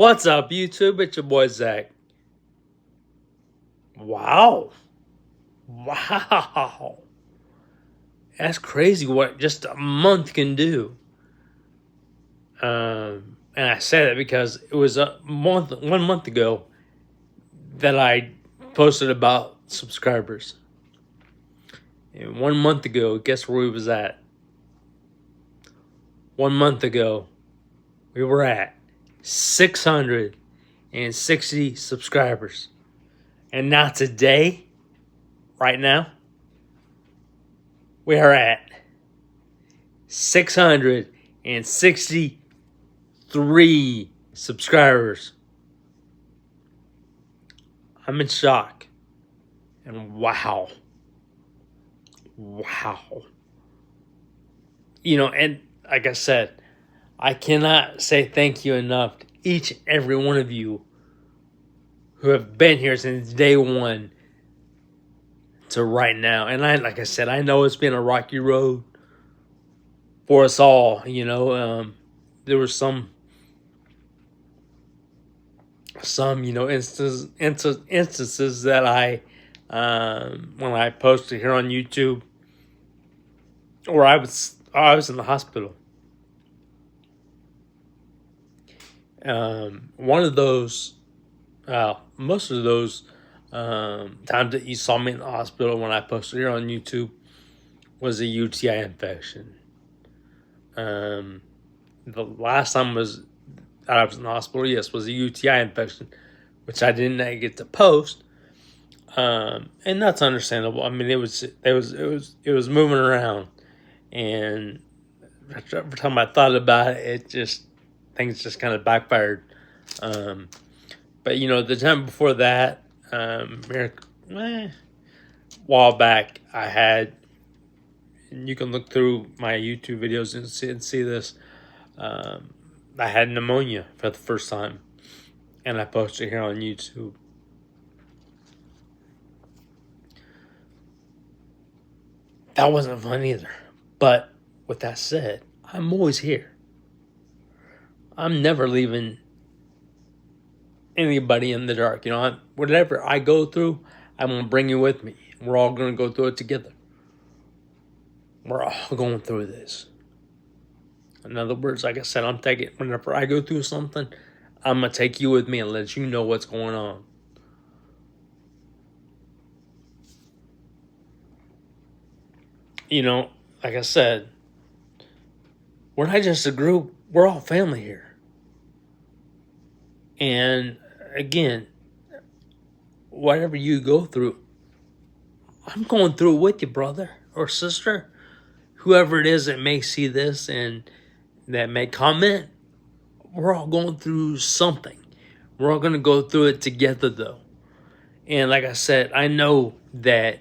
What's up, YouTube? It's your boy Zach. Wow. Wow. That's crazy what just a month can do. And I say that because it was 1 month ago that I posted about subscribers. And 1 month ago, guess where we was at? 1 month ago, we were at 660 subscribers. And now today, right now, we are at 663 subscribers. I'm in shock. And wow. And like I said, I cannot say thank you enough to each and every one of you who have been here since day one to right now. And like I said, I know it's been a rocky road for us all. There were some instances that when I posted here on YouTube, or I was in the hospital. One of those, most of those times that you saw me in the hospital when I posted here on YouTube was a UTI infection. The last time I was in the hospital, yes, was a UTI infection, which I didn't get to post. And that's understandable. I mean, it was moving around, and every time I thought about it, things just kind of backfired. But the time before that, a while back, I had, and you can look through my YouTube videos and see this. I had pneumonia for the first time, and I posted here on YouTube. That wasn't fun either. But with that said, I'm always here. I'm never leaving anybody in the dark. Whatever I go through, I'm going to bring you with me. We're all going to go through it together. We're all going through this. In other words, like I said, whenever I go through something, I'm going to take you with me and let you know what's going on. Like I said, we're not just a group. We're all family here. And again, whatever you go through, I'm going through it with you, brother or sister. Whoever it is that may see this and that may comment, we're all going through something. We're all going to go through it together, though. And like I said, I know that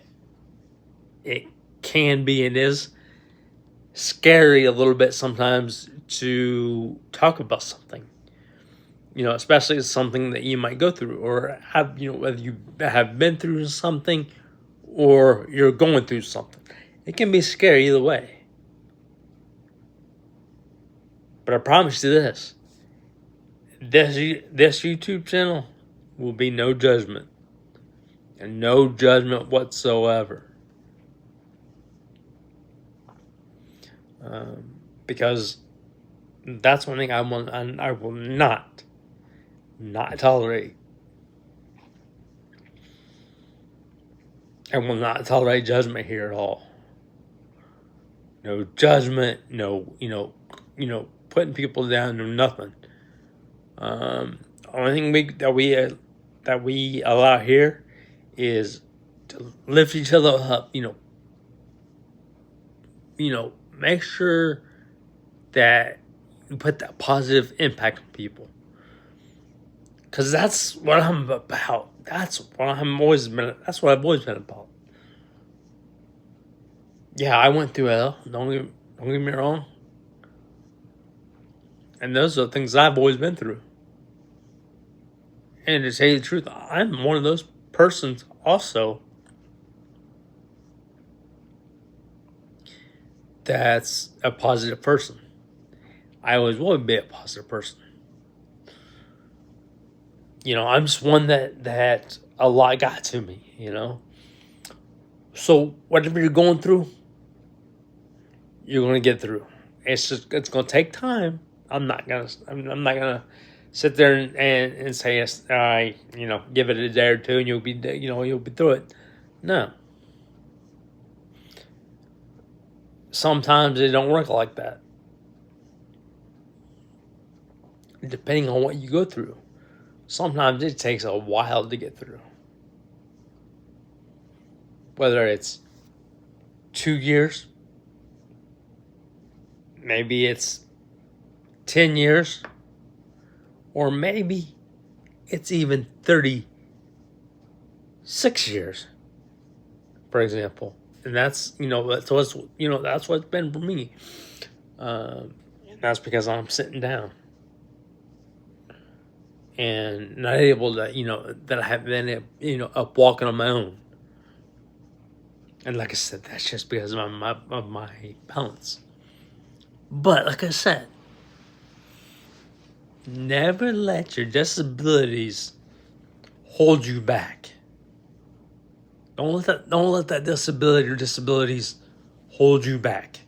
it can be and is scary a little bit sometimes to talk about something. Especially something that you might go through or have, whether you have been through something or you're going through something. It can be scary either way. But I promise you this YouTube channel will be no judgment. And no judgment whatsoever. Because that's one thing I will not tolerate. I will not tolerate judgment here at all. No judgment, no, putting people down, no nothing. Only thing that we allow here is to lift each other up. Make sure that you put that positive impact on people. Because that's what I'm about. That's what I've always been about. Yeah, I went through hell. Don't get me wrong. And those are the things I've always been through. And to tell you the truth, I'm one of those persons also that's a positive person. I always will be a positive person. I'm just one that a lot got to me. So whatever you're going through, you're gonna get through. It's gonna take time. I'm not gonna sit there and say yes. I give it a day or two and you'll be through it. No, sometimes it don't work like that. Depending on what you go through, sometimes it takes a while to get through. Whether it's 2 years, maybe it's 10 years, or maybe it's even 36 years, for example. And that's what's been for me. And that's because I'm sitting down and not able to, that I have been, up walking on my own. And like I said, that's just because of my balance. But like I said, never let your disabilities hold you back. Don't let that disability or disabilities hold you back.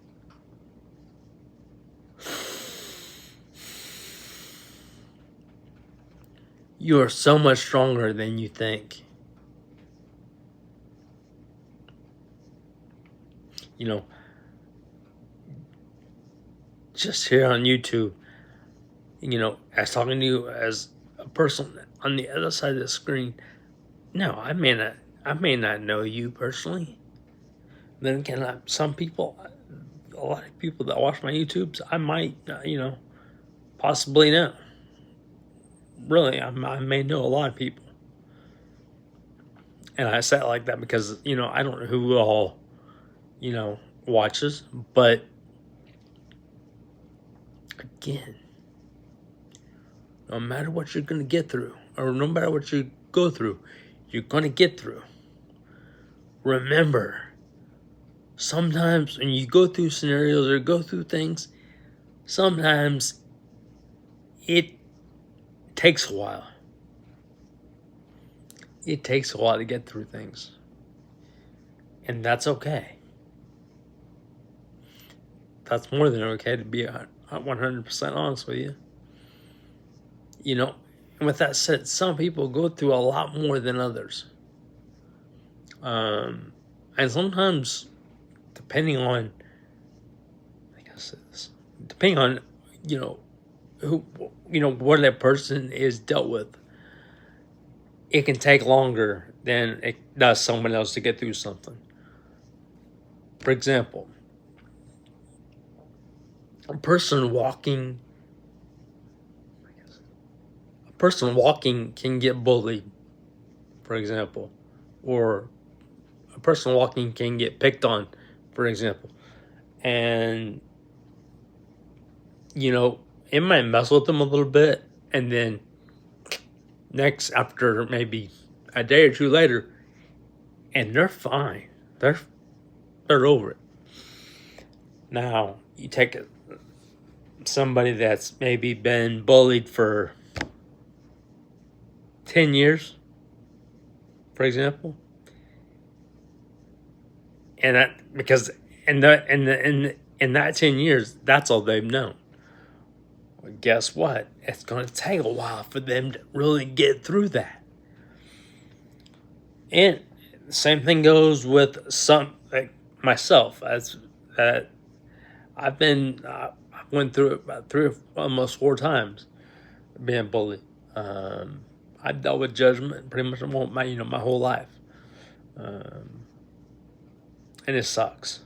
You are so much stronger than you think. Just here on YouTube, as talking to you as a person on the other side of the screen. No, I may not know you personally. Then again, some people, a lot of people that watch my YouTubes, I might, possibly know. Really, I may know a lot of people. And I say it like that because, I don't know who all, watches. But again, no matter what you're going to get through, or no matter what you go through, you're going to get through. Remember, sometimes when you go through scenarios or go through things, sometimes it takes a while. It takes a while to get through things. And that's okay. That's more than okay, to be 100% honest with you. And with that said, some people go through a lot more than others. And sometimes, depending on, who, what that person is dealt with, it can take longer than it does someone else to get through something. For example, a person walking can get bullied, for example, or a person walking can get picked on, for example. And it might mess with them a little bit, and then after maybe a day or two later, and they're fine. They're over it. Now you take somebody that's maybe been bullied for 10 years, for example, and that because in that 10 years, that's all they've known. Well, guess what? It's going to take a while for them to really get through that. And the same thing goes with some, like myself. I went through it about 3 or almost 4 times, being bullied. I've dealt with judgment pretty much my whole life, and it sucks.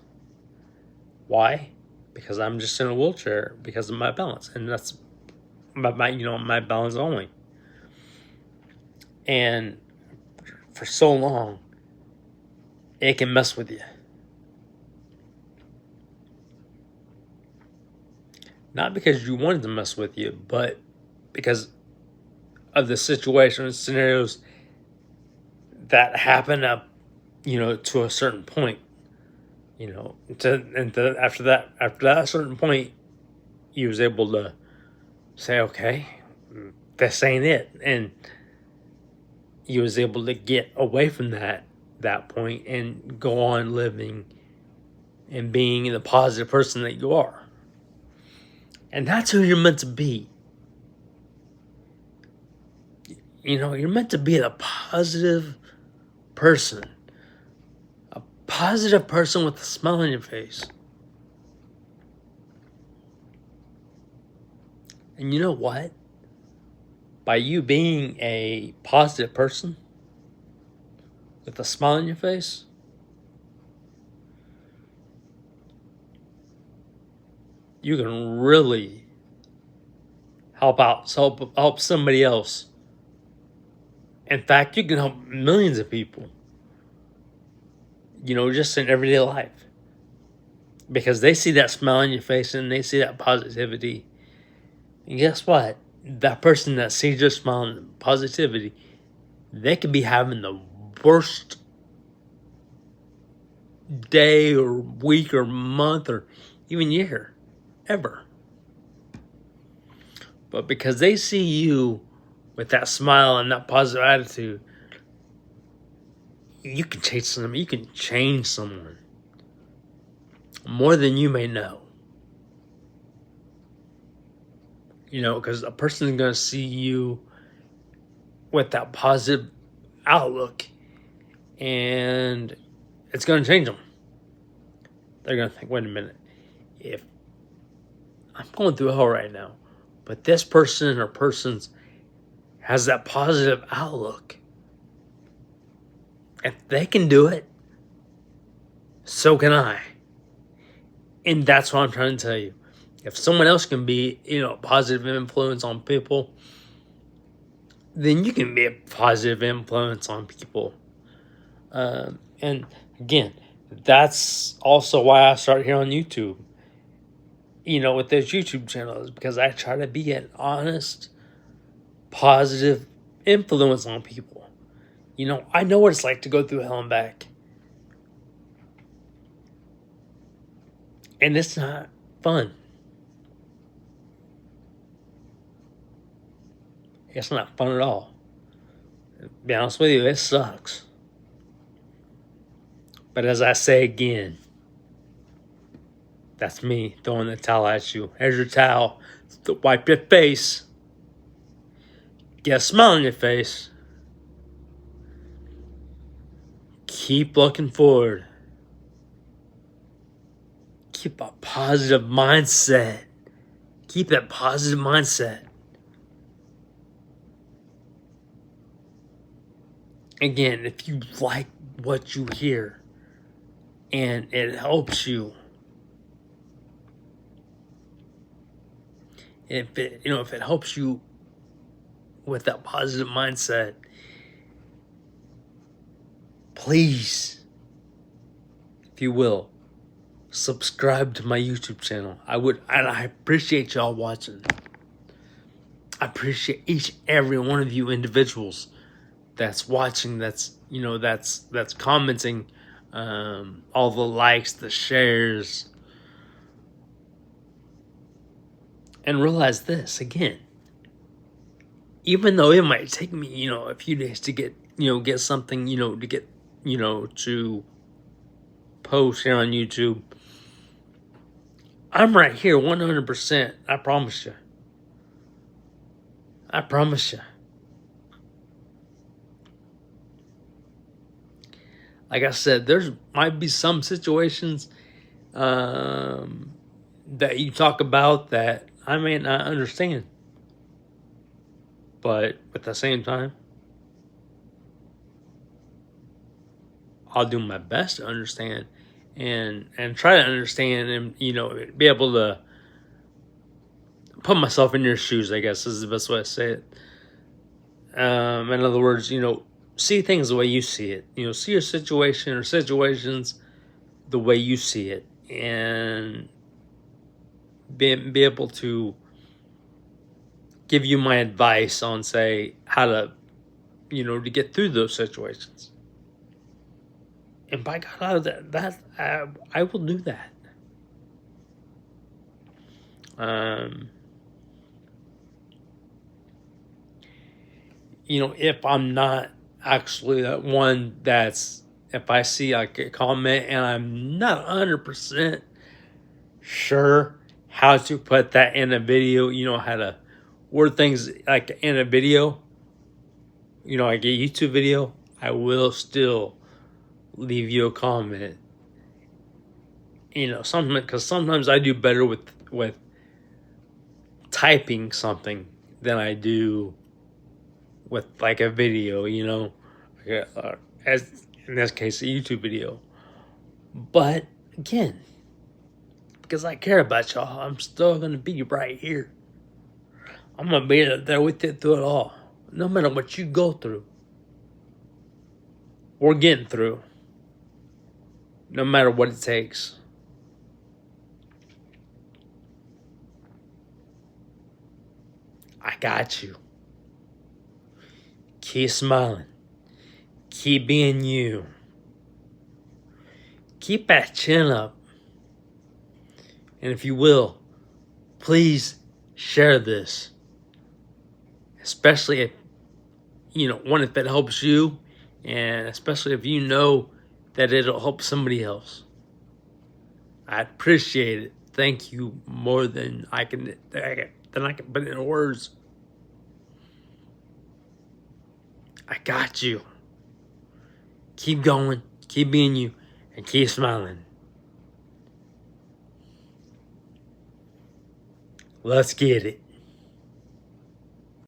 Why? Because I'm just in a wheelchair because of my balance, and that's my balance only. And for so long, it can mess with you. Not because you wanted to mess with you, but because of the situations, scenarios that happen up, to a certain point. After that certain point, you was able to say, okay, this ain't it. And you was able to get away from that point and go on living and being the positive person that you are. And that's who you're meant to be. You know, you're meant to be a positive person. A positive person with a smile on your face. And you know what? By you being a positive person with a smile on your face, you can really help somebody else. In fact, you can help millions of people, you know, just in everyday life. Because they see that smile on your face and they see that positivity. And guess what? That person that sees your smile and positivity, they could be having the worst day or week or month or even year ever. But because they see you with that smile and that positive attitude, you can change someone more than you may know. You know, because a person is going to see you with that positive outlook, and it's going to change them. They're going to think, wait a minute, if I'm going through hell right now, but this person or persons has that positive outlook, if they can do it, so can I. And that's what I'm trying to tell you. If someone else can be, you know, a positive influence on people, then you can be a positive influence on people. And again, that's also why I started here on YouTube, you know, with this YouTube channel, is because I try to be an honest, positive influence on people. You know, I know what it's like to go through hell and back. And it's not fun. It's not fun at all. To be honest with you, it sucks. But as I say again, that's me throwing the towel at you. Here's your towel. Wipe your face. Get a smile on your face. Keep looking forward. Keep a positive mindset. Keep that positive mindset. Again, if you like what you hear and it helps you, if it helps you with that positive mindset, please, if you will, subscribe to my YouTube channel. I appreciate y'all watching. I appreciate each and every one of you individuals that's watching, that's commenting, all the likes, the shares. And realize this again, even though it might take me, a few days to get something, to post here on YouTube, I'm right here 100%. I promise you. I promise you. Like I said, there's might be some situations that you talk about that I may not understand. But at the same time, I'll do my best to understand and try to understand and, be able to put myself in your shoes, I guess is the best way to say it. In other words, see things the way you see it. See your situation or situations the way you see it, and be able to give you my advice on, say, how to, to get through those situations. And by God, I will do that. If I'm not actually that one that's, if I see like a comment and I'm not 100% sure how to put that in a video, how to word things like in a video, like a YouTube video, I will still leave you a comment. Sometimes I do better with typing something than I do with like a video, as in this case, a YouTube video. But again, because I care about y'all, I'm still going to be right here. I'm going to be there with you through it all. No matter what you go through, we're getting through. No matter what it takes. I got you. Keep smiling. Keep being you. Keep that chin up. And if you will, please share this. Especially if, if it helps you. And especially if you know that it'll help somebody else. I appreciate it. Thank you more than I can put in words. I got you. Keep going, keep being you, and keep smiling. Let's get it.